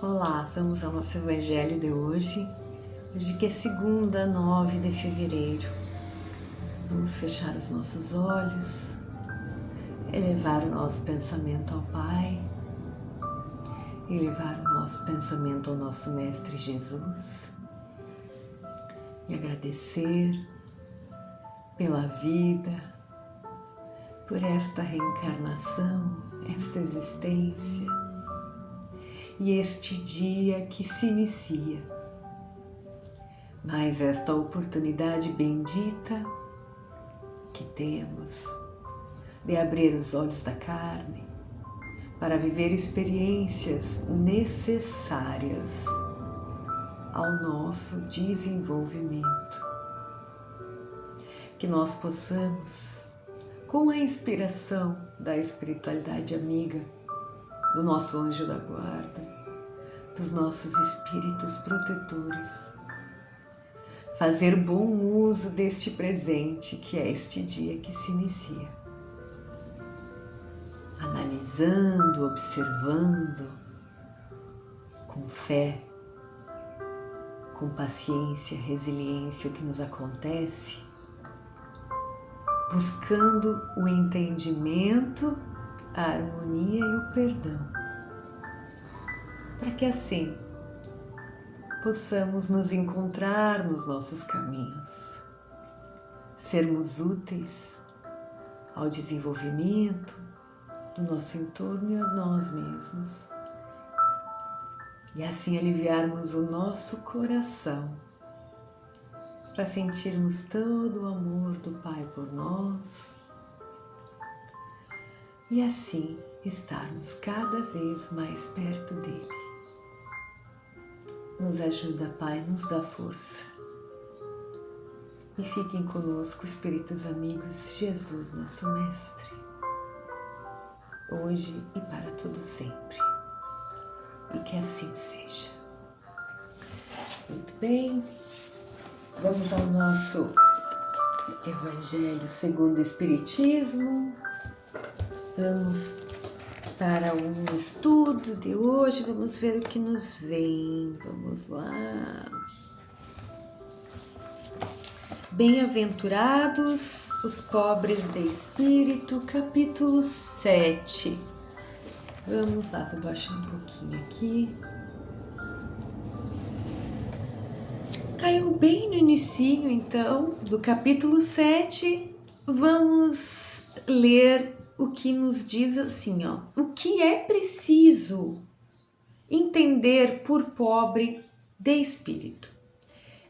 Olá, vamos ao nosso Evangelho de hoje que é segunda, 9 de fevereiro. Vamos fechar os nossos olhos, elevar o nosso pensamento ao Pai, elevar o nosso pensamento ao nosso Mestre Jesus e agradecer pela vida, por esta reencarnação, esta existência e este dia que se inicia. Mas esta oportunidade bendita que temos de abrir os olhos da carne para viver experiências necessárias ao nosso desenvolvimento. Que nós possamos, com a inspiração da espiritualidade amiga, do nosso anjo da guarda, dos nossos espíritos protetores, fazer bom uso deste presente que é este dia que se inicia. Analisando, observando, com fé, com paciência, resiliência o que nos acontece, buscando o entendimento, a harmonia e o perdão, para que assim possamos nos encontrar nos nossos caminhos, sermos úteis ao desenvolvimento do nosso entorno e a nós mesmos, e assim aliviarmos o nosso coração para sentirmos todo o amor do Pai por nós e assim estarmos cada vez mais perto dele. Nos ajuda, Pai, nos dá força. E fiquem conosco, espíritos amigos, Jesus, nosso Mestre, hoje e para todo sempre. E que assim seja. Muito bem, vamos ao nosso Evangelho segundo o Espiritismo. Vamos para um estudo de hoje, vamos ver o que nos vem. Vamos lá. Bem-aventurados os pobres de espírito, capítulo 7. Vamos lá, vou baixar um pouquinho aqui. Caiu bem no inicinho, então, do capítulo 7. Vamos ler o que nos diz assim, ó. O que é preciso entender por pobre de espírito?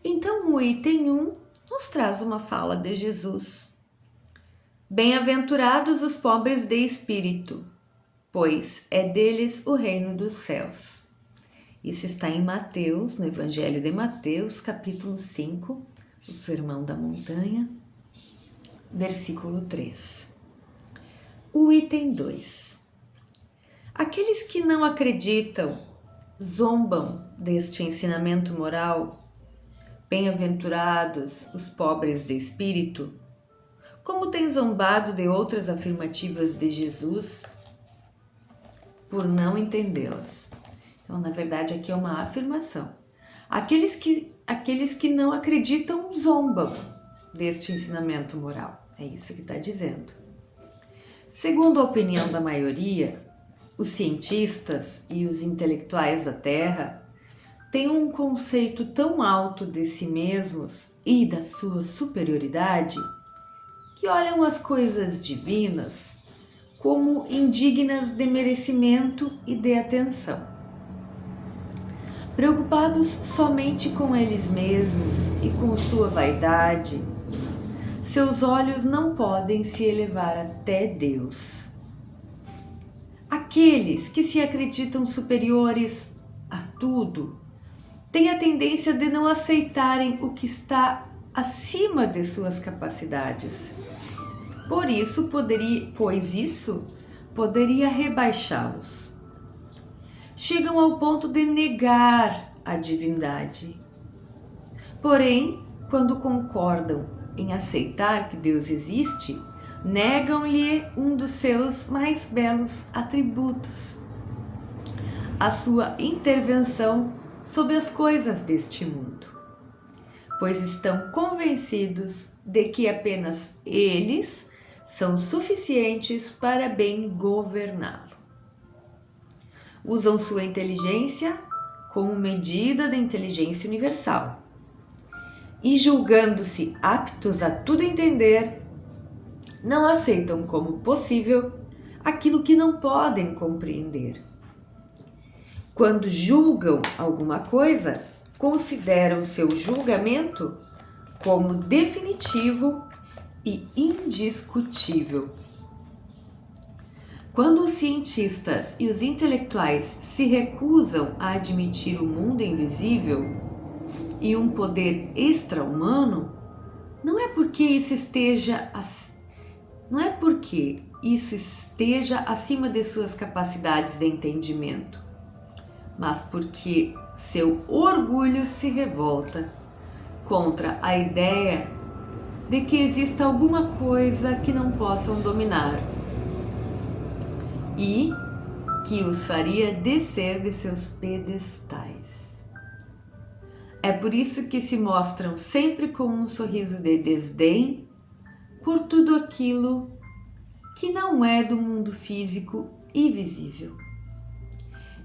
Então, o item 1 nos traz uma fala de Jesus. Bem-aventurados os pobres de espírito, pois é deles o reino dos céus. Isso está em Mateus, no Evangelho de Mateus, capítulo 5, o Sermão da Montanha, versículo 3. O item 2. Aqueles que não acreditam, zombam deste ensinamento moral, bem-aventurados os pobres de espírito, como têm zombado de outras afirmativas de Jesus por não entendê-las. Então, na verdade, aqui é uma afirmação. Aqueles que não acreditam zombam deste ensinamento moral. É isso que está dizendo. Segundo a opinião da maioria, os cientistas e os intelectuais da Terra têm um conceito tão alto de si mesmos e da sua superioridade que olham as coisas divinas como indignas de merecimento e de atenção. Preocupados somente com eles mesmos e com sua vaidade, seus olhos não podem se elevar até Deus. Aqueles que se acreditam superiores a tudo têm a tendência de não aceitarem o que está acima de suas capacidades. Pois isso poderia rebaixá-los. Chegam ao ponto de negar a divindade. Porém, quando concordam em aceitar que Deus existe, negam-lhe um dos seus mais belos atributos, a sua intervenção sobre as coisas deste mundo, pois estão convencidos de que apenas eles são suficientes para bem governá-lo. Usam sua inteligência como medida da inteligência universal e, julgando-se aptos a tudo entender, não aceitam como possível aquilo que não podem compreender. Quando julgam alguma coisa, consideram seu julgamento como definitivo e indiscutível. Quando os cientistas e os intelectuais se recusam a admitir o mundo invisível e um poder extra-humano, não é porque isso esteja acima de suas capacidades de entendimento, mas porque seu orgulho se revolta contra a ideia de que exista alguma coisa que não possam dominar e que os faria descer de seus pedestais. É por isso que se mostram sempre com um sorriso de desdém por tudo aquilo que não é do mundo físico e visível.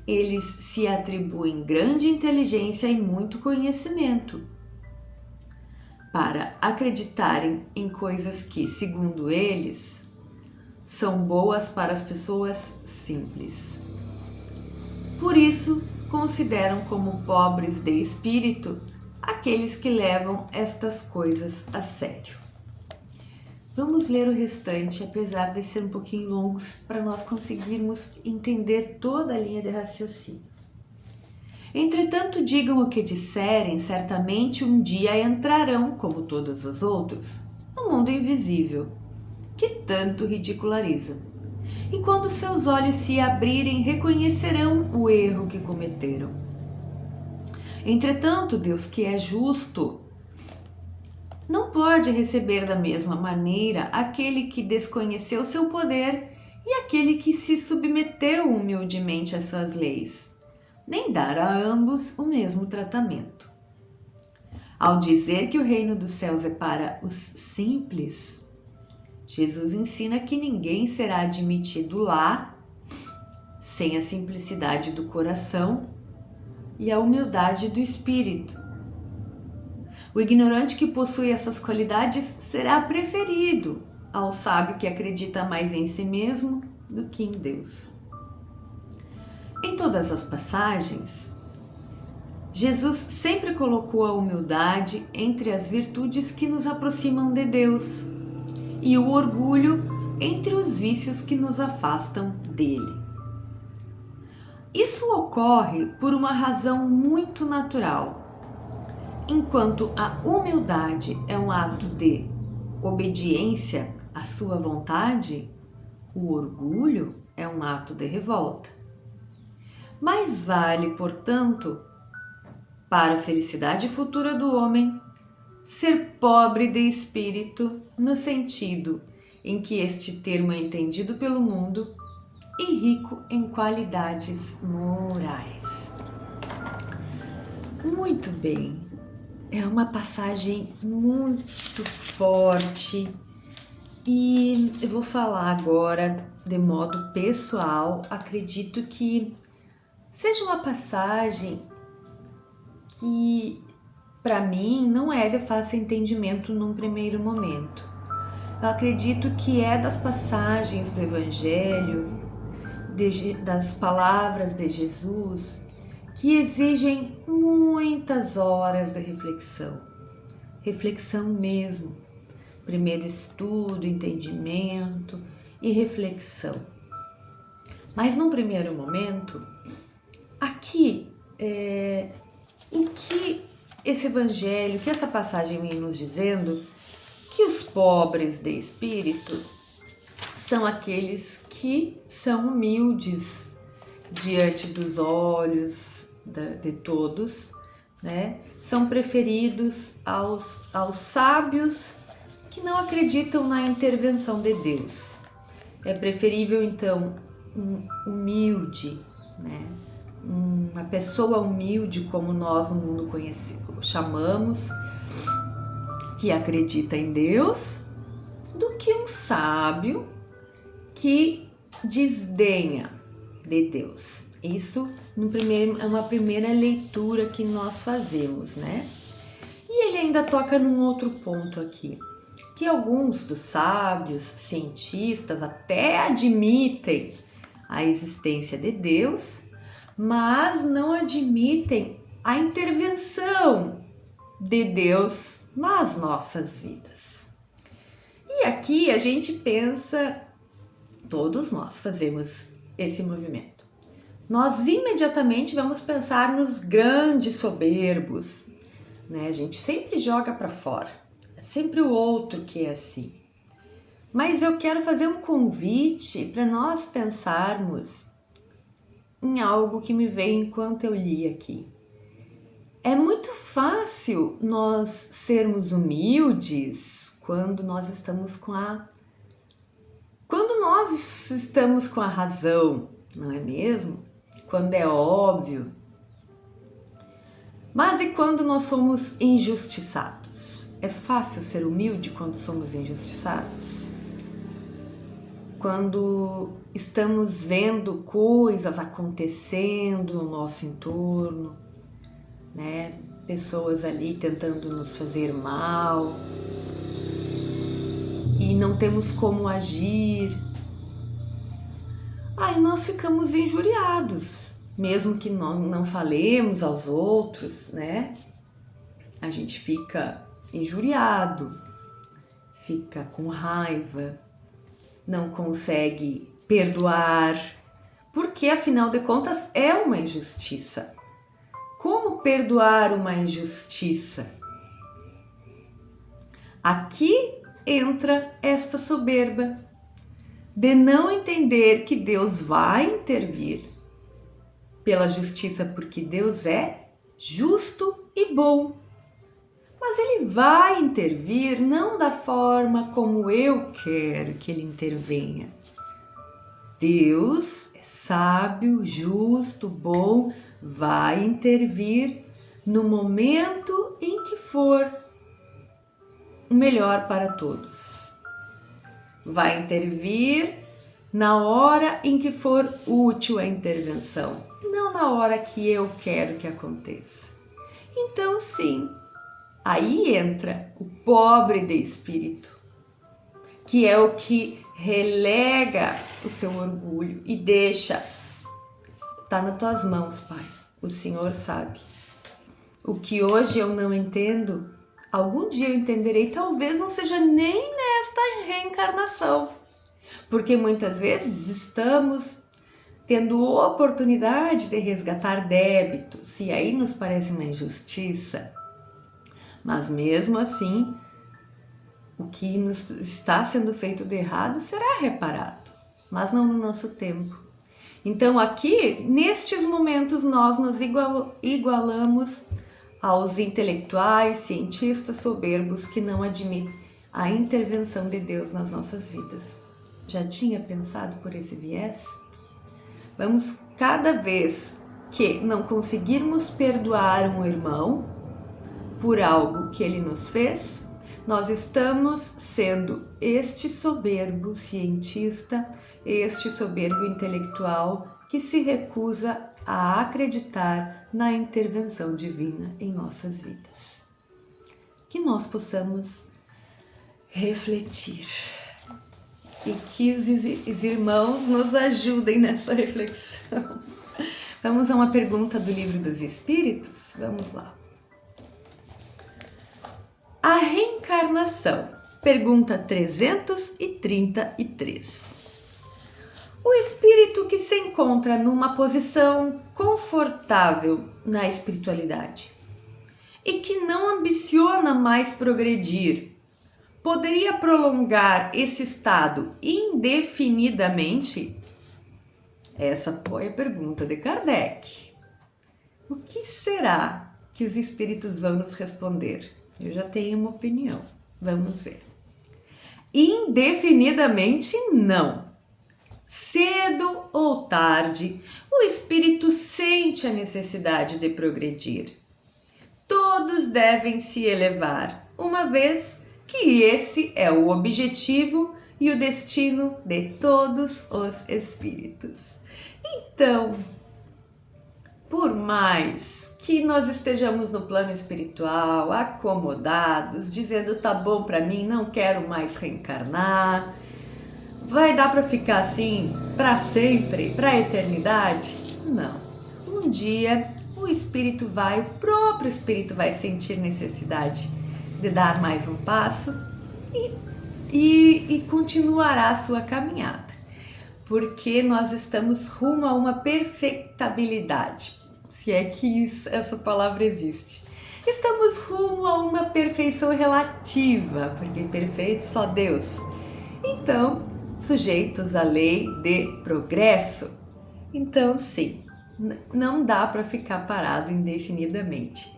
Eles se atribuem grande inteligência e muito conhecimento para acreditarem em coisas que, segundo eles, são boas para as pessoas simples. Por isso, consideram como pobres de espírito aqueles que levam estas coisas a sério. Vamos ler o restante, apesar de ser um pouquinho longos, para nós conseguirmos entender toda a linha de raciocínio. Entretanto, digam o que disserem, certamente um dia entrarão, como todos os outros, no mundo invisível, que tanto ridicularizam. E quando seus olhos se abrirem, reconhecerão o erro que cometeram. Entretanto, Deus, que é justo, não pode receber da mesma maneira aquele que desconheceu seu poder e aquele que se submeteu humildemente às suas leis, nem dar a ambos o mesmo tratamento. Ao dizer que o reino dos céus é para os simples, Jesus ensina que ninguém será admitido lá sem a simplicidade do coração e a humildade do espírito. O ignorante que possui essas qualidades será preferido ao sábio que acredita mais em si mesmo do que em Deus. Em todas as passagens, Jesus sempre colocou a humildade entre as virtudes que nos aproximam de Deus e o orgulho entre os vícios que nos afastam dele. Isso ocorre por uma razão muito natural. Enquanto a humildade é um ato de obediência à sua vontade, o orgulho é um ato de revolta. Mais vale, portanto, para a felicidade futura do homem, ser pobre de espírito no sentido em que este termo é entendido pelo mundo e rico em qualidades morais. Muito bem. É uma passagem muito forte e eu vou falar agora de modo pessoal. Acredito que seja uma passagem que, para mim, não é de fácil entendimento num primeiro momento. Eu acredito que é das passagens do Evangelho, das palavras de Jesus, que exigem muitas horas de reflexão mesmo. Primeiro estudo, entendimento e reflexão. Mas num primeiro momento, aqui, o que esse evangelho, que essa passagem vem nos dizendo, que os pobres de espírito são aqueles que são humildes diante dos olhos de todos, né? São preferidos aos sábios que não acreditam na intervenção de Deus. É preferível, então, um humilde, né? uma pessoa humilde, como nós no mundo chamamos, que acredita em Deus, do que um sábio que desdenha de Deus. Isso é uma primeira leitura que nós fazemos, né? E ele ainda toca num outro ponto aqui, que alguns dos sábios, cientistas, até admitem a existência de Deus, mas não admitem a intervenção de Deus nas nossas vidas. E aqui a gente pensa, todos nós fazemos esse movimento. Nós imediatamente vamos pensar nos grandes soberbos, né? A gente sempre joga para fora, é sempre o outro que é assim. Mas eu quero fazer um convite para nós pensarmos em algo que me veio enquanto eu li aqui. É muito fácil nós sermos humildes quando nós estamos com a razão, não é mesmo? Quando é óbvio. Mas e quando nós somos injustiçados? É fácil ser humilde quando somos injustiçados? Quando estamos vendo coisas acontecendo no nosso entorno, né? Pessoas ali tentando nos fazer mal e não temos como agir. Aí nós ficamos injuriados, mesmo que não falemos aos outros, né? A gente fica injuriado, fica com raiva, não consegue perdoar, porque afinal de contas é uma injustiça. Como perdoar uma injustiça? Aqui entra esta soberba de não entender que Deus vai intervir pela justiça, porque Deus é justo e bom. Mas Ele vai intervir não da forma como eu quero que Ele intervenha. Deus é sábio, justo, bom, vai intervir no momento em que for o melhor para todos. Vai intervir na hora em que for útil a intervenção, não na hora que eu quero que aconteça. Então, sim, aí entra o pobre de espírito, que é o que relega o seu orgulho e deixa, tá nas tuas mãos, Pai, o Senhor sabe. O que hoje eu não entendo, algum dia eu entenderei, talvez não seja nem nesta reencarnação, porque muitas vezes estamos tendo oportunidade de resgatar débitos, e aí nos parece uma injustiça, mas mesmo assim, o que nos está sendo feito de errado será reparado, mas não no nosso tempo. Então aqui, nestes momentos, nós nos igualamos aos intelectuais, cientistas soberbos que não admitem a intervenção de Deus nas nossas vidas. Já tinha pensado por esse viés? Vamos, cada vez que não conseguirmos perdoar um irmão por algo que ele nos fez, nós estamos sendo este soberbo cientista, este soberbo intelectual que se recusa a acreditar na intervenção divina em nossas vidas. Que nós possamos refletir e que os irmãos nos ajudem nessa reflexão. Vamos a uma pergunta do Livro dos Espíritos? Vamos lá. A reencarnação. Pergunta 333. O espírito que se encontra numa posição confortável na espiritualidade e que não ambiciona mais progredir, poderia prolongar esse estado indefinidamente? Essa foi a pergunta de Kardec. O que será que os espíritos vão nos responder? Eu já tenho uma opinião. Vamos ver. Indefinidamente, não. cedo ou tarde, o espírito sente a necessidade de progredir. Todos devem se elevar, uma vez que esse é o objetivo e o destino de todos os espíritos. Então, por mais que nós estejamos no plano espiritual, acomodados, dizendo tá bom para mim, não quero mais reencarnar, vai dar para ficar assim para sempre, para a eternidade? Não. Um dia o próprio espírito vai sentir necessidade de dar mais um passo e continuará a sua caminhada, porque nós estamos rumo a uma perfectabilidade, se é que essa palavra existe. Estamos rumo a uma perfeição relativa, porque perfeito só Deus. Então, sujeitos à lei de progresso. Então, sim, não dá para ficar parado indefinidamente.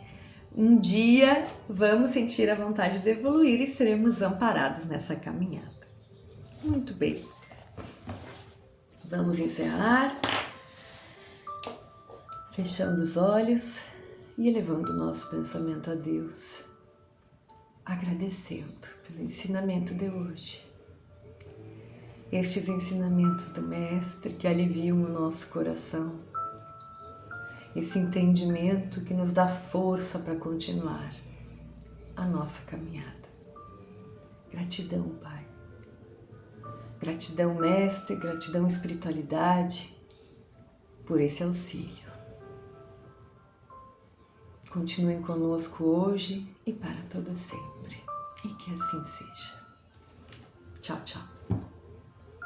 Um dia vamos sentir a vontade de evoluir e seremos amparados nessa caminhada. Muito bem. Vamos encerrar, fechando os olhos e elevando o nosso pensamento a Deus, agradecendo pelo ensinamento de hoje. Estes ensinamentos do Mestre que aliviam o nosso coração, esse entendimento que nos dá força para continuar a nossa caminhada. Gratidão, Pai. Gratidão, Mestre, gratidão, espiritualidade, por esse auxílio. Continuem conosco hoje e para todo sempre. E que assim seja. Tchau, tchau.